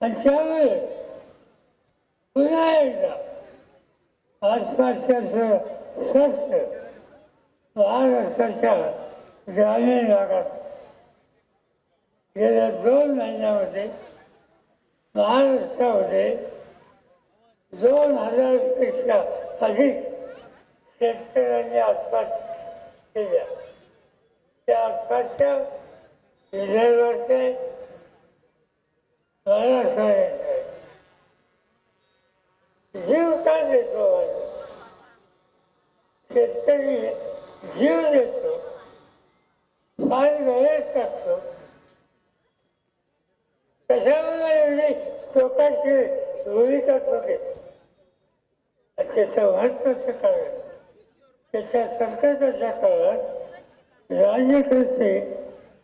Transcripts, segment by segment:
त्यामुळे पुन्हा एकदा आसपासच्या स्वच्छ महाराष्ट्राच्या ग्रामीण भागात गेल्या 2 महिन्यामध्ये महाराष्ट्रामध्ये 2000पेक्षा अधिक शेतकऱ्यांनी आत्महत्या केल्या. त्या आत्महत्या विदर्भाचे महाराष्ट्राचे जीव का देतो? शेतकरी जीव देतो, फार गरज असतो. कशामुळे एवढी टोकाची भूमिका तो घेतो? त्याचं महत्वाचं कारण त्याच्या संकटाच्या काळात राज्यकर्ते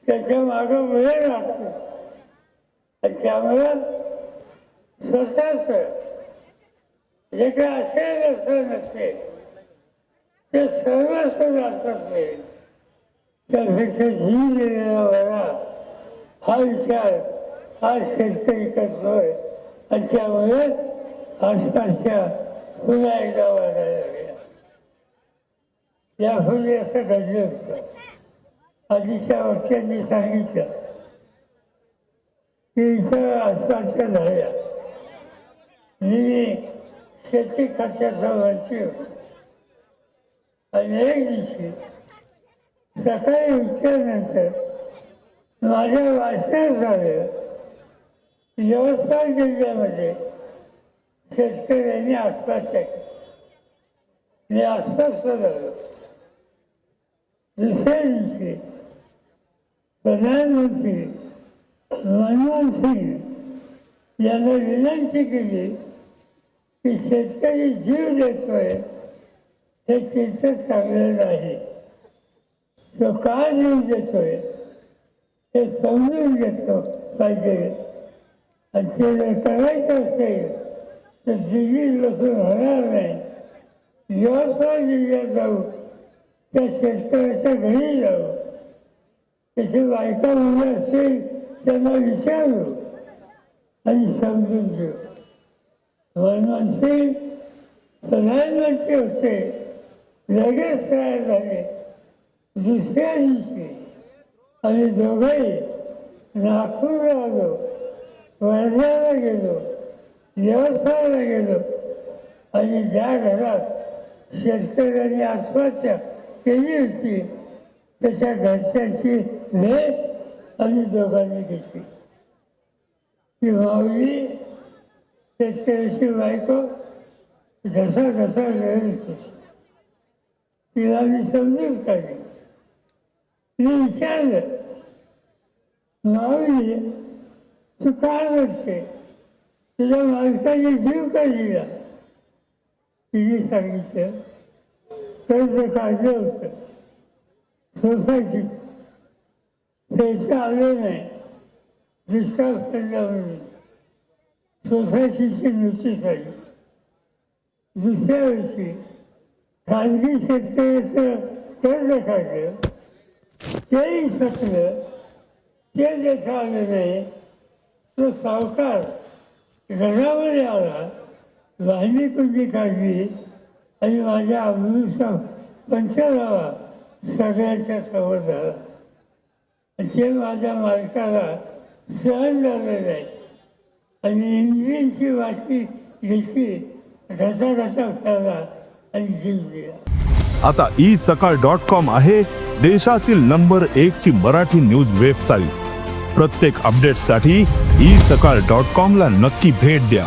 त्याच्या मागं वेळ लागतो. आणि त्यामुळं स्वतःच जे काही असेल असं नसेल ते सर्वस्व जातात नाही. त्यापेक्षा जीव दिलेला बरा हा विचार आज शेतकरी करतोय. आणि त्यामुळे आसपासच्या पुन्हा एकदा वाढायला लागल्या. यापूर्वी असं घडलं होतं. आधीच्या वक्त्यांनी सांगितलं की इथं आसपासच्या झाल्या मी शेती खात्याचा मंत्री होतो. आणि एक दिवशी सकाळी उठल्यानंतर माझ्या वाचनात झालं यवतमाळ जिल्ह्यामध्ये शेतकऱ्यांनी आत्महत्या केली. मी अस्वस्थ झालो. दुसऱ्या दिवशी प्रधानमंत्री मनमोहन सिंग यांना विनंती केली की शेतकरी जीव देतोय हे चित्र चांगलं नाही. तो का जीव देतोय हे समजून घेतलं पाहिजे. आणि ते जर करायचं असेल तर दिल्लीत बसून होणार नाही. यवतमाळ जिल्ह्यात जाऊ, त्या शेतकऱ्याच्या घरी जाऊ, त्याची बायका मुलं असेल त्यांना विचारू आणि समजून घेऊ. मनमोहन सिंग प्रधानमंत्री होते, लगेच तयार झाले. दुसऱ्या दिवशी आम्ही दोघंही नागपूरला आलो, वर्ध्याला गेलो, यवतमाळला गेलो. आणि ज्या घरात शेतकऱ्यांनी आत्महत्या केली होती त्याच्या घरच्यांची भेट आम्ही दोघांनी घेतली. ती माऊली शेतकऱ्याची बायको जसा जसा रडत होती. तिला मी समजून काढली. मी विचारलं, माऊली तू का रडते? तुझ्या माणसाने जीव का दिला? तिने सांगितलं कर्ज काढलं होतं सोसायटीत, पैसे आले नाही, दुष्काळ पडला म्हणून सोसायटीची नोटीस आली. दुसऱ्या वर्षी खाजगी शेतकऱ्याचं कर्ज काढलं, तेही सकलं, ते देता आलं नाही. तो सावकार घरामध्ये आला, वाहिनी कुंजी काढली आणि माझ्या अमृतचा पंचनामा सगळ्यांच्या समोर झाला. ते माझ्या मालकाला सहन झालं नाही. आणि इंजिनची वाटी घेतली, घसा घसा फेरला आणि जीव दिला. आता isakal.com आहे देशातील नंबर 1 ची मराठी न्यूज वेबसाईट. प्रत्येक अपडेटसाठी isakal.com ला नक्की भेट द्या.